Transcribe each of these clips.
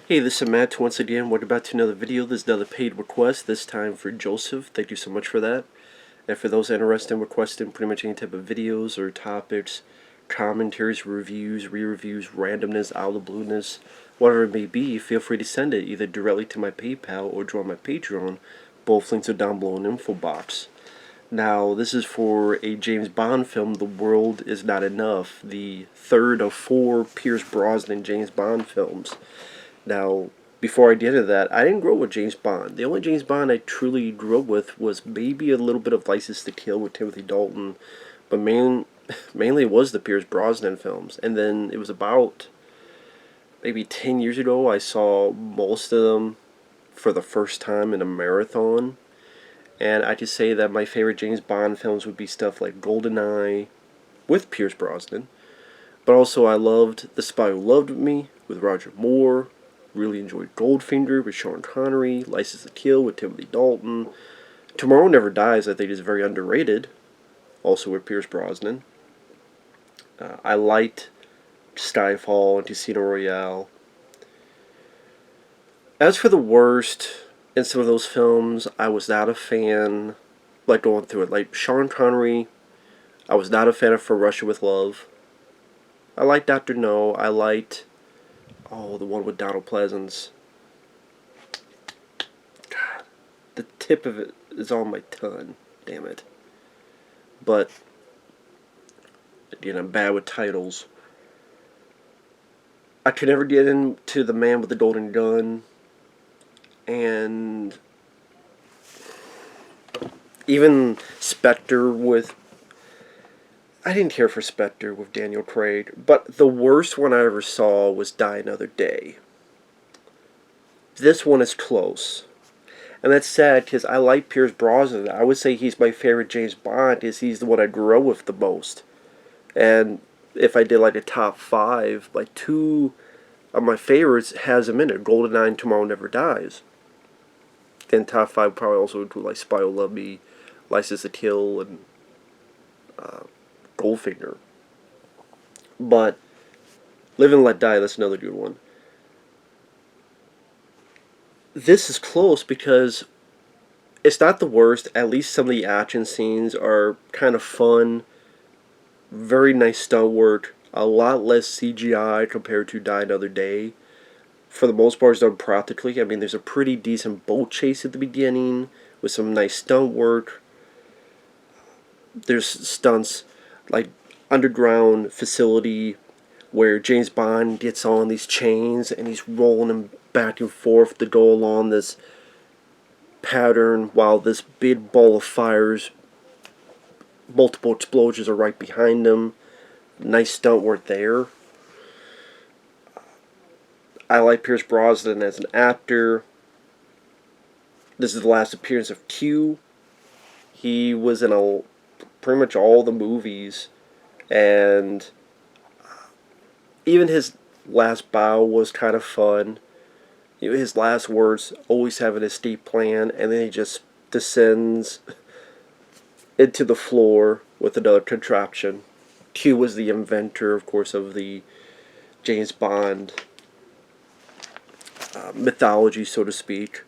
Hey, this is Matt once again. Welcome back to another video. This is another paid request, this time for Joseph. Thank you so much for that. And for those interested in requesting pretty much any type of videos or topics, commentaries, reviews, re-reviews, randomness, out of the blueness, whatever it may be, feel free to send it either directly to my PayPal or join my Patreon. Both links are down below in the info box. Now, this is for a James Bond film, The World Is Not Enough, the third of 4 Pierce Brosnan James Bond films. Now, before I did that, I didn't grow up with James Bond. The only James Bond I truly grew up with was maybe a little bit of License to Kill with Timothy Dalton, but mainly it was the Pierce Brosnan films. And then it was about maybe 10 years ago I saw most of them for the first time in a marathon. And I just say that my favorite James Bond films would be stuff like GoldenEye with Pierce Brosnan. But also I loved The Spy Who Loved Me with Roger Moore. Really enjoyed Goldfinger with Sean Connery, License to Kill with Timothy Dalton. Tomorrow Never Dies, I think, is very underrated, also with Pierce Brosnan. I liked Skyfall and Casino Royale. As for the worst in some of those films, I was not a fan, like going through it. Like Sean Connery, I was not a fan of For Russia with Love. I liked Dr. No. I liked... oh, the one with Donald Pleasance. God, the tip of it is on my tongue. Damn it. But, again, I'm bad with titles. I could never get into The Man with the Golden Gun. And even Spectre with... I didn't care for Spectre with Daniel Craig, but the worst one I ever saw was Die Another Day. This one is close. And that's sad because I like Pierce Brosnan. I would say he's my favorite James Bond because he's the one I grew up with the most. And if I did like a top 5, like 2 of my favorites has him in it. GoldenEye and Tomorrow Never Dies. Then top 5 probably also include like Spy Who Loved Me, License to Kill, and Goldfinger. But Live and Let Die, that's another good one. This is close because it's not the worst. At least some of the action scenes are kind of fun. Very nice stunt work. A lot less CGI compared to Die Another Day. For the most part, it's done practically. I mean, there's a pretty decent boat chase at the beginning with some nice stunt work. There's stunts like underground facility where James Bond gets on these chains and he's rolling them back and forth to go along this pattern while this big ball of fires, multiple explosions are right behind him. Nice stunt work there. I like Pierce Brosnan as an actor. This is the last appearance of Q. He was in pretty much all the movies, and even his last bow was kind of fun. His last words, always have an escape plan, and then he just descends into the floor with another contraption. Q was the inventor, of course, of the James Bond mythology, so to speak.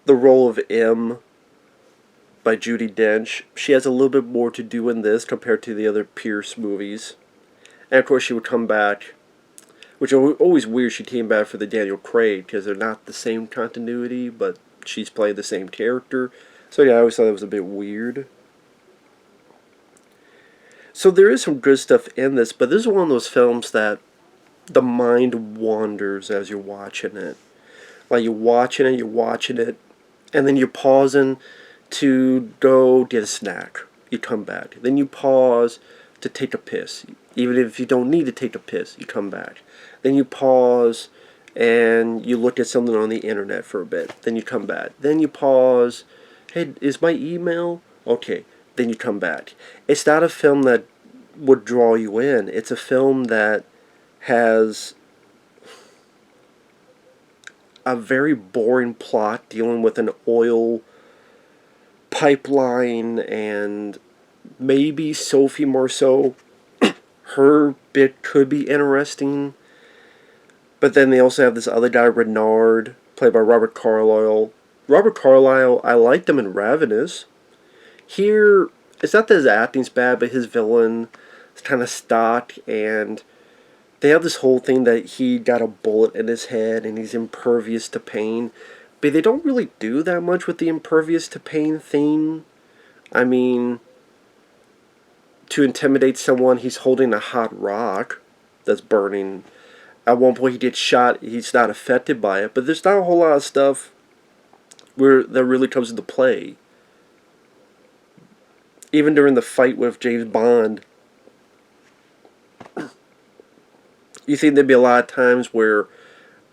The role of M by Judi Dench, she has a little bit more to do in this compared to the other Pierce movies. And of course she would come back, which is always weird, she came back for the Daniel Craig, because they're not the same continuity, but she's playing the same character. So yeah, I always thought that was a bit weird. So there is some good stuff in this, but this is one of those films that the mind wanders as you're watching it. Like you're watching it, and then you're pausing to go get a snack. You come back. Then you pause to take a piss. Even if you don't need to take a piss, you come back. Then you pause and you look at something on the internet for a bit. Then you come back. Then you pause. Hey, is my email? Okay. Then you come back. It's not a film that would draw you in. It's a film that has a very boring plot dealing with an oil pipeline and maybe Sophie Marceau her bit could be interesting. But then they also have this other guy, Renard, played by Robert Carlyle. Robert Carlyle, I liked him in Ravenous. Here, it's not that his acting's bad, but his villain is kind of stock, and they have this whole thing that he got a bullet in his head and he's impervious to pain. But they don't really do that much with the impervious to pain thing. I mean, to intimidate someone, he's holding a hot rock that's burning. At one point he gets shot, he's not affected by it, but there's not a whole lot of stuff where that really comes into play. Even during the fight with James Bond, you think there'd be a lot of times where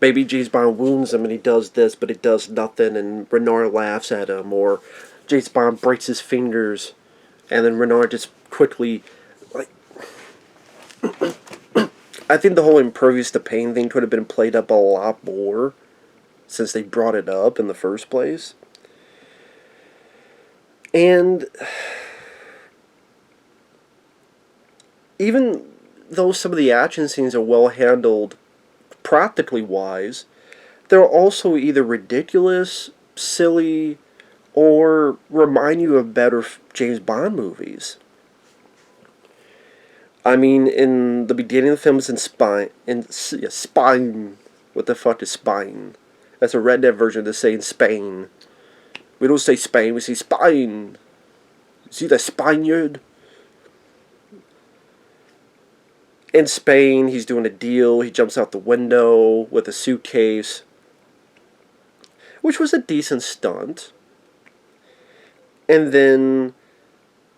maybe James Bond wounds him and he does this, but it does nothing, and Renard laughs at him, or James Bond breaks his fingers, and then Renard just quickly, like, I think the whole impervious to pain thing could have been played up a lot more since they brought it up in the first place. And even though some of the action scenes are well handled practically wise, they're also either ridiculous, silly, or remind you of better James Bond movies. I mean, in the beginning of the film, it's in Spine. What the fuck is Spine? That's a redneck version of saying Spain. We don't say Spain, we say Spine. See the Spaniard? In Spain, he's doing a deal. He jumps out the window with a suitcase, which was a decent stunt. And then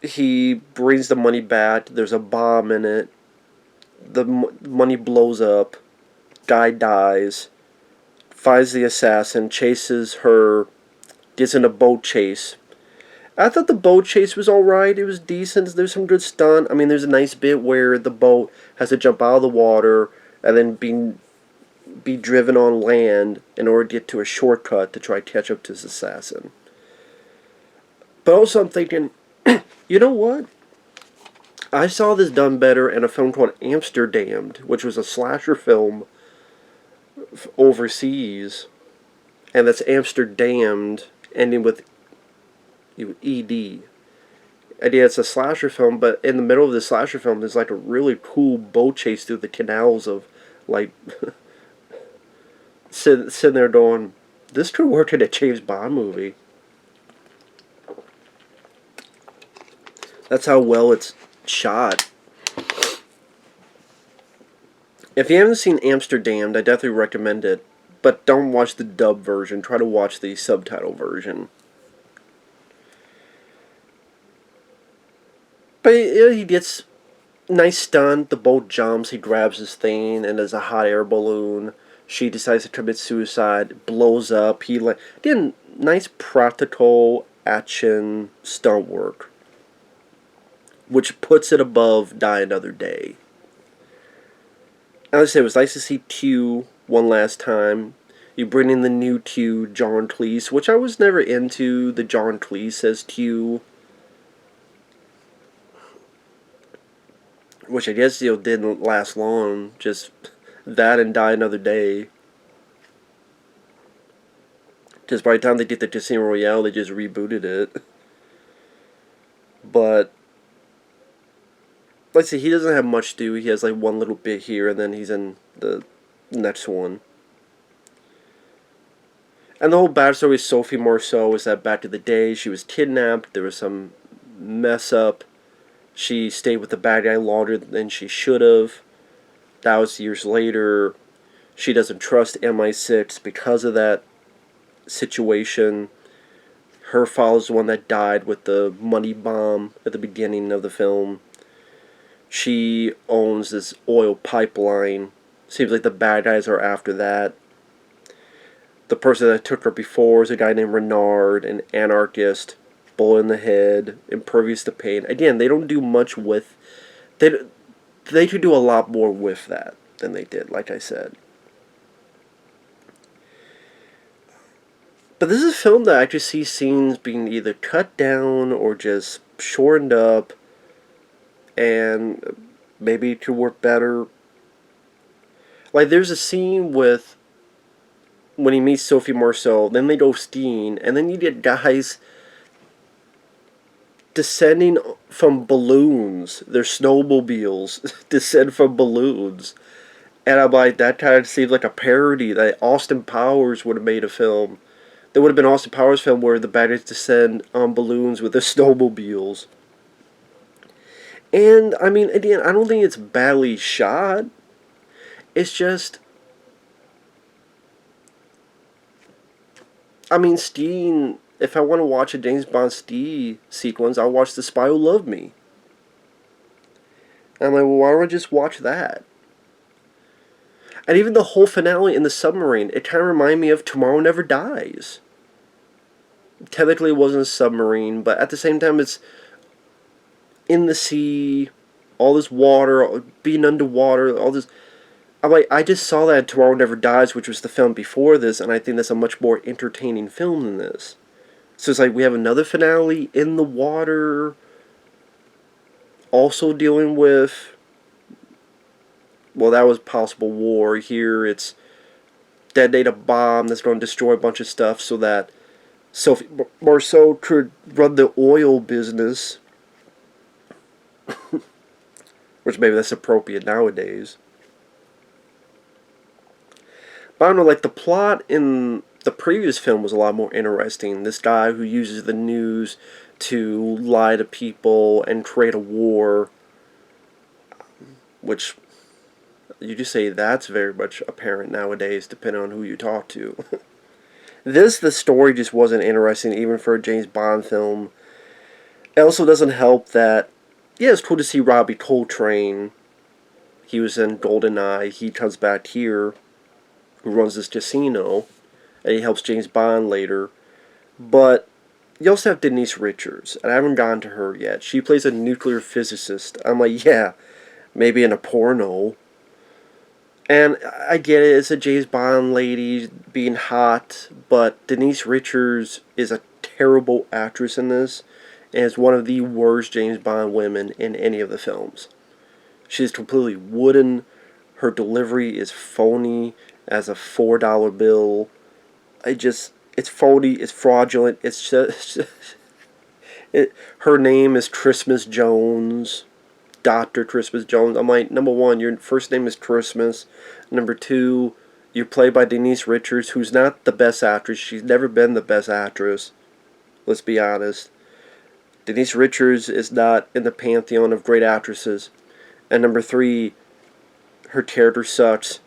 he brings the money back. There's a bomb in it. The money blows up. Guy dies. Finds the assassin. Chases her. Gets in a boat chase. I thought the boat chase was alright. It was decent. There's some good stunt. I mean, there's a nice bit where the boat has to jump out of the water and then be driven on land in order to get to a shortcut to try to catch up to his assassin. But also I'm thinking, you know what? I saw this done better in a film called Amsterdam, which was a slasher film overseas. And that's Amsterdam, ending with ED. And yeah, it's a slasher film, but in the middle of the slasher film, there's like a really cool boat chase through the canals of, like, sitting there going, this could work in a James Bond movie. That's how well it's shot. If you haven't seen Amsterdam, I definitely recommend it. But don't watch the dub version. Try to watch the subtitle version. But yeah, he gets nice stunt. The boat jumps. He grabs his thing, and there's a hot air balloon. She decides to commit suicide. Blows up. He did nice practical action stunt work, which puts it above Die Another Day. I would say it was nice to see Q one last time. You bring in the new Q, John Cleese, which I was never into the John Cleese as Q. Which I guess didn't last long. Just that and Die Another Day. Because by the time they did the Casino Royale, they just rebooted it. But let's see, he doesn't have much to do. He has like one little bit here, and then he's in the next one. And the whole backstory of Sophie Marceau is that back in the day, she was kidnapped. There was some mess up. She stayed with the bad guy longer than she should have. That was years later. She doesn't trust MI6 because of that situation. Her father's the one that died with the money bomb at the beginning of the film. She owns this oil pipeline. Seems like the bad guys are after that. The person that took her before is a guy named Renard, an anarchist, bullet in the head, impervious to pain. Again, they don't do much with... They could do a lot more with that than they did, like I said. But this is a film that I just see scenes being either cut down or just shortened up. And maybe it could work better. Like, there's a scene with when he meets Sophie Marceau, then they go skiing, and then you get guys descending from balloons. Their snowmobiles descend from balloons. And I'm like, that kind of seems like a parody that Austin Powers would have made a film. There would have been Austin Powers film where the bad guys descend on balloons with their snowmobiles. And, I mean, again, I don't think it's badly shot. It's just, I mean, skiing, if I want to watch a James Bond ski sequence, I'll watch The Spy Who Loved Me. And I'm like, well, why don't I just watch that? And even the whole finale in the submarine, it kind of reminded me of Tomorrow Never Dies. Technically, it wasn't a submarine, but at the same time, it's in the sea, all this water, being underwater, all this. I'm like, I just saw that Tomorrow Never Dies, which was the film before this, and I think that's a much more entertaining film than this. So it's like we have another finale in the water, also dealing with, well, that was possible war. Here it's detonate a bomb that's going to destroy a bunch of stuff so that Sophie Marceau could run the oil business, which maybe that's appropriate nowadays. But I don't know, like, the plot in the previous film was a lot more interesting. This guy who uses the news to lie to people and create a war, which you just say that's very much apparent nowadays, depending on who you talk to. The story just wasn't interesting, even for a James Bond film. It also doesn't help that, yeah, it's cool to see Robbie Coltrane. He was in GoldenEye. He comes back here, who runs this casino, and he helps James Bond later. But you also have Denise Richards, and I haven't gotten to her yet. She plays a nuclear physicist. I'm like, yeah, maybe in a porno. And I get it, it's a James Bond lady being hot, but Denise Richards is a terrible actress in this, and is one of the worst James Bond women in any of the films. She's completely wooden, her delivery is phony as a $4 bill. It's phony, it's fraudulent, it's just, her name is Christmas Jones. Dr. Christmas Jones. I'm like, number one, your first name is Christmas. Number two, you're played by Denise Richards, who's not the best actress. She's never been the best actress. Let's be honest. Denise Richards is not in the pantheon of great actresses. And number three, her character sucks.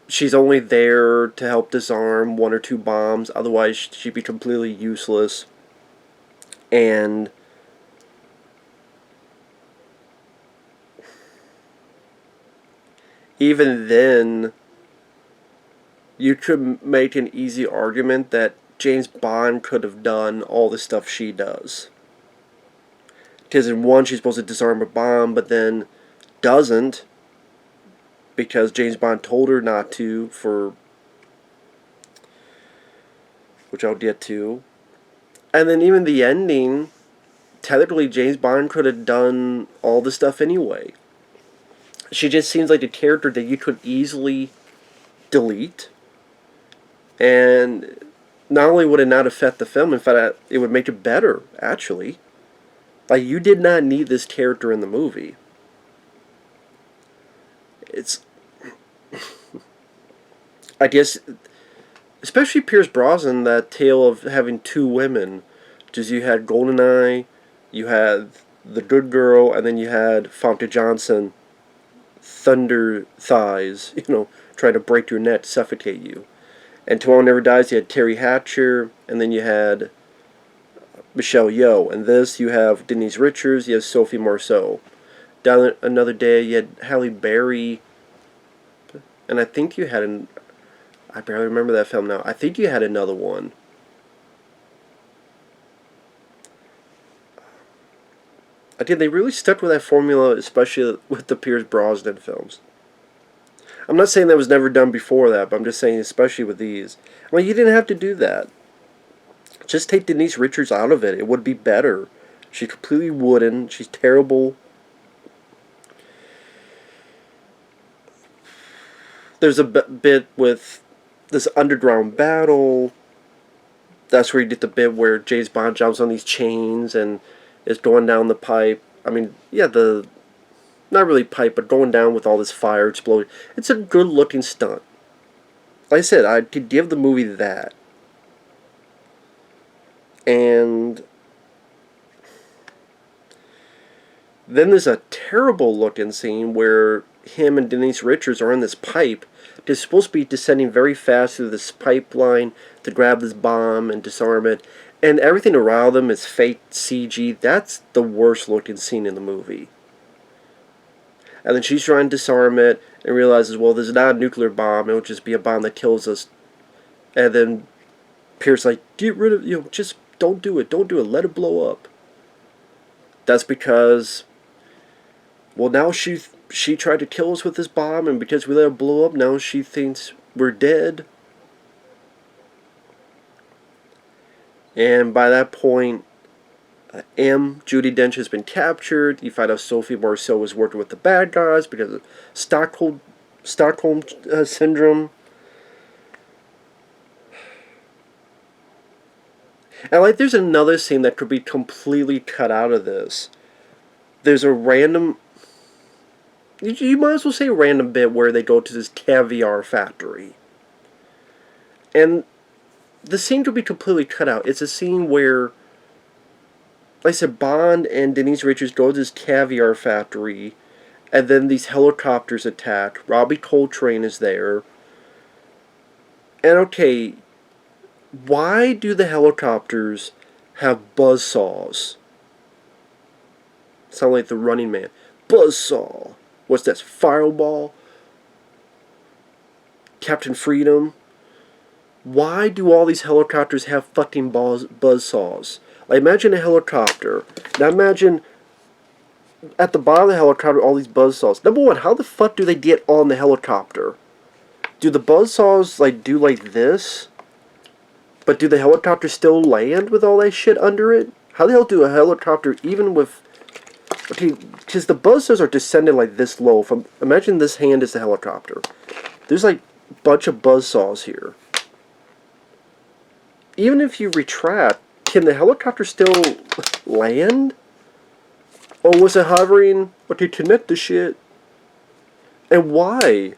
She's only there to help disarm one or two bombs. Otherwise, she'd be completely useless. And even then, you could make an easy argument that James Bond could have done all the stuff she does. Because in one, she's supposed to disarm a bomb, but then doesn't, because James Bond told her not to, for which I'll get to. And then even the ending, technically James Bond could have done all the stuff anyway. She just seems like a character that you could easily delete. And not only would it not affect the film, in fact, it would make it better, actually. Like, you did not need this character in the movie. It's, I guess, especially Pierce Brosnan, that tale of having two women. Because you had GoldenEye, you had the good girl, and then you had Famke Janssen, thunder thighs, trying to break your neck, suffocate you. And Tomorrow Never Dies, you had Terry Hatcher, and then you had Michelle Yeoh. And this, you have Denise Richards, you have Sophie Marceau. Down Another Day, you had Halle Berry, and I think you had I barely remember that film now. I think you had another one. Again, they really stuck with that formula, especially with the Pierce Brosnan films. I'm not saying that was never done before that, but I'm just saying especially with these. Well, you didn't have to do that. Just take Denise Richards out of it. It would be better. She's completely wooden. She's terrible. there's a bit with this underground battle. That's where you get the bit where James Bond jumps on these chains and is going down the pipe. I mean, yeah, not really pipe, but going down with all this fire exploding. It's a good looking stunt. Like I said, I could give the movie that. And then there's a terrible looking scene where him and Denise Richards are on this pipe. They're supposed to be descending very fast through this pipeline to grab this bomb and disarm it. And everything around them is fake CG. That's the worst looking scene in the movie. And then she's trying to disarm it and realizes, well, there's not a nuclear bomb. It'll just be a bomb that kills us. And then Pierce like, get rid of, just don't do it. Don't do it. Let it blow up. That's because, well, now she tried to kill us with this bomb, and because we let it blow up, now she thinks we're dead. And by that point, Judi Dench has been captured. You find out Sophie Marceau was working with the bad guys because of Stockholm syndrome. And like, there's another scene that could be completely cut out of this. There's a random, you might as well say a random bit where they go to this caviar factory. And the scene could be completely cut out. It's a scene where, like I said, Bond and Denise Richards go to this caviar factory, and then these helicopters attack. Robbie Coltrane is there. And okay, why do the helicopters have buzzsaws? Sound like the Running Man. Buzzsaw. What's that? Fireball? Captain Freedom? Why do all these helicopters have fucking buzzsaws? Like, imagine a helicopter. Now imagine at the bottom of the helicopter all these buzzsaws. Number one, how the fuck do they get on the helicopter? Do the buzzsaws like do like this? But do the helicopters still land with all that shit under it? How the hell do a helicopter, even with... Okay, because the buzzsaws are descending like this low. Imagine this hand is the helicopter. There's like a bunch of buzzsaws here. Even if you retract, can the helicopter still land? Or was it hovering? Okay, connect the shit. And why?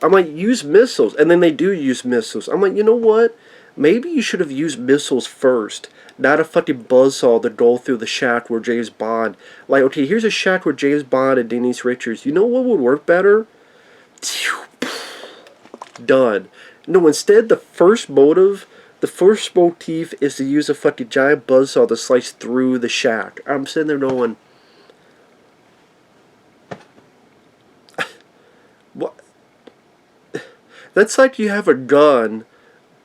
I'm like, use missiles. And then they do use missiles. I'm like, you know what? Maybe you should have used missiles first. Not a fucking buzzsaw to go through the shack where James Bond... Like, okay, here's a shack where James Bond and Denise Richards... You know what would work better? Done. No, instead, the first motive... The first motif is to use a fucking giant buzzsaw to slice through the shack. I'm sitting there going... What? That's like you have a gun...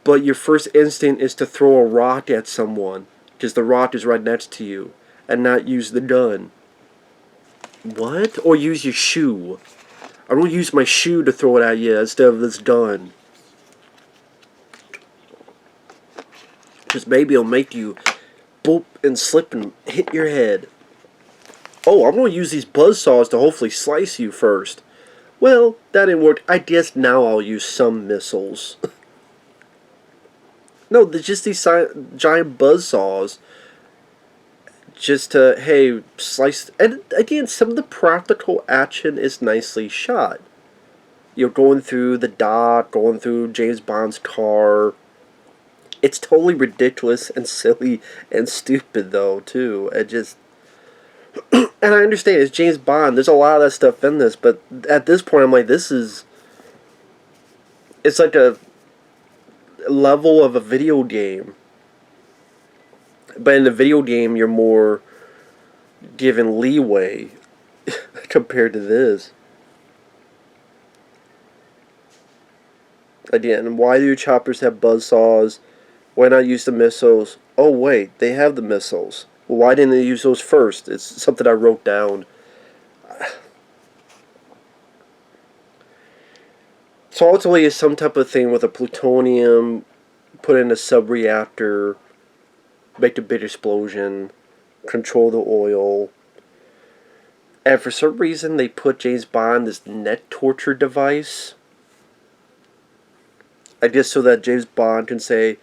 But your first instinct is to throw a rock at someone, because the rock is right next to you, and not use the gun. What? Or use your shoe. I'm going to use my shoe to throw it at you instead of this gun. Because maybe it'll make you boop and slip and hit your head. Oh, I'm going to use these buzzsaws to hopefully slice you first. Well, that didn't work. I guess now I'll use some missiles. No, they're just these giant buzzsaws. Just to, hey, slice... And again, some of the practical action is nicely shot. You're going through the dock, going through James Bond's car. It's totally ridiculous and silly and stupid, though, too. It just... And I understand, it's James Bond. There's a lot of that stuff in this, but at this point, I'm like, this is... It's like a... level of a video game, but in the video game you're more given leeway compared to this. Again, why do choppers have buzzsaws? Why not use the missiles? Oh wait, they have the missiles. Well, why didn't they use those first? It's something I wrote down. So ultimately it's some type of thing with a plutonium, put in a sub-reactor, make a big explosion, control the oil. And for some reason they put James Bond this neck torture device. I guess so that James Bond can say,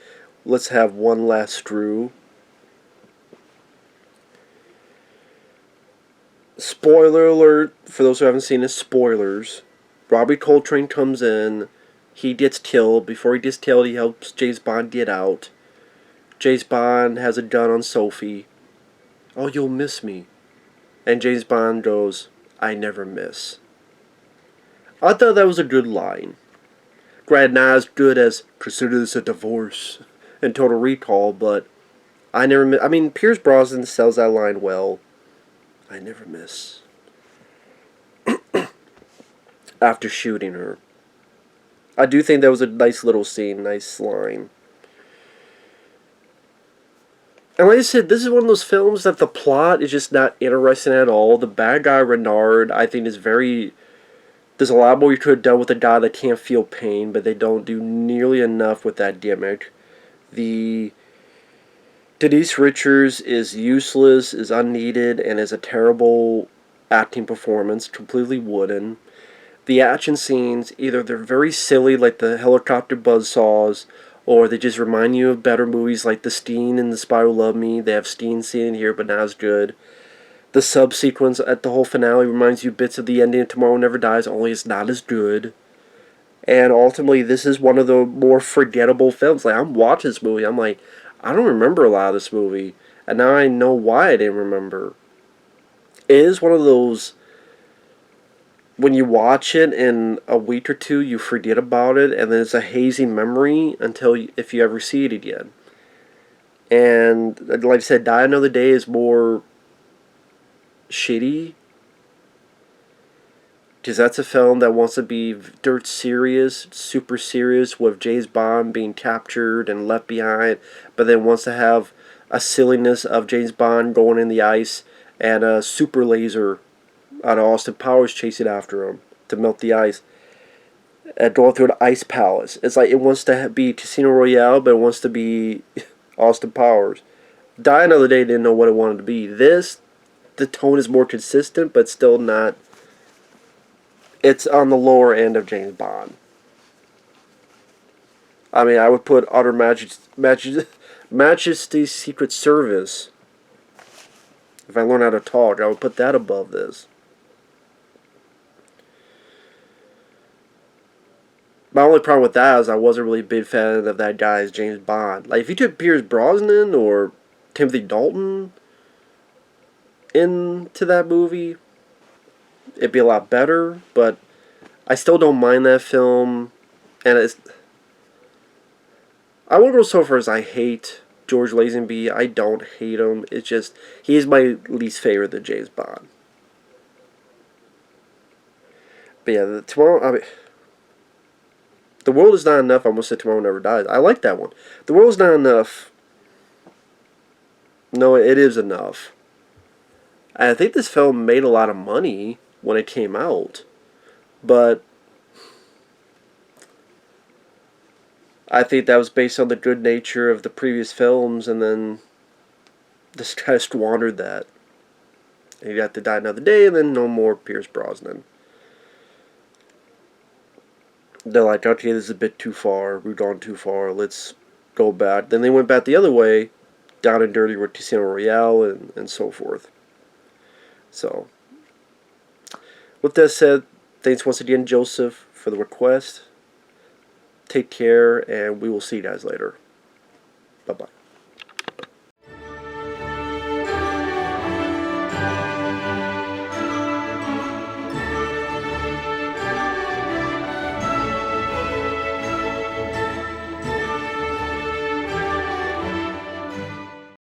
let's have one last screw. Spoiler alert, for those who haven't seen it, spoilers. Robbie Coltrane comes in, he gets killed. Before he gets killed, he helps James Bond get out. James Bond has a gun on Sophie. Oh, you'll miss me. And James Bond goes, I never miss. I thought that was a good line. Granted, not as good as consider this a divorce and Total Recall, but I never miss. I mean, Pierce Brosnan sells that line well. I never miss. After shooting her. I do think that was a nice little scene, nice line. And like I said, this is one of those films that the plot is just not interesting at all. The bad guy, Renard, I think is very... There's a lot more you could have done with a guy that can't feel pain, but they don't do nearly enough with that gimmick. The Denise Richards is useless, is unneeded, and is a terrible acting performance, completely wooden. The action scenes, either they're very silly, like the helicopter buzzsaws, or they just remind you of better movies like The Steen and The Spy Who Loved Me. They have Steen scene in here, but not as good. The subsequence at the whole finale reminds you bits of the ending of Tomorrow Never Dies, only it's not as good. And ultimately, this is one of the more forgettable films. Like, I'm watching this movie, I'm like, I don't remember a lot of this movie. And now I know why I didn't remember. It is one of those, when you watch it in a week or two, you forget about it, and then it's a hazy memory until if you ever see it again. And like I said, Die Another Day is more shitty, because that's a film that wants to be dirt serious, super serious, with James Bond being captured and left behind, but then wants to have a silliness of James Bond going in the ice and a super laser out of Austin Powers chasing after him to melt the ice and going through the ice palace. It's like it wants to be Casino Royale, but it wants to be Austin Powers. Die Another Day didn't know what it wanted to be. This, the tone is more consistent, but still not. It's on the lower end of James Bond. I mean, I would put Utter Majesty's Secret Service. If I learn how to talk, I would put that above this. My only problem with that is I wasn't really a big fan of that guy as James Bond. Like, if you took Pierce Brosnan or Timothy Dalton into that movie, it'd be a lot better, but I still don't mind that film, and it's... I won't go so far as I hate George Lazenby. I don't hate him. It's just, he's my least favorite of James Bond. But yeah, I mean, The World Is Not Enough, I almost said Tomorrow Never Dies. I like that one. The World Is Not Enough. No, it is enough. I think this film made a lot of money when it came out, but I think that was based on the good nature of the previous films, and then this guy squandered that. And he got to Die Another Day, and then no more Pierce Brosnan. They're like, okay, this is a bit too far. We've gone too far. Let's go back. Then they went back the other way, down and dirty with Casino Royale and so forth. So, with that said, thanks once again, Joseph, for the request. Take care, and we will see you guys later. Bye-bye.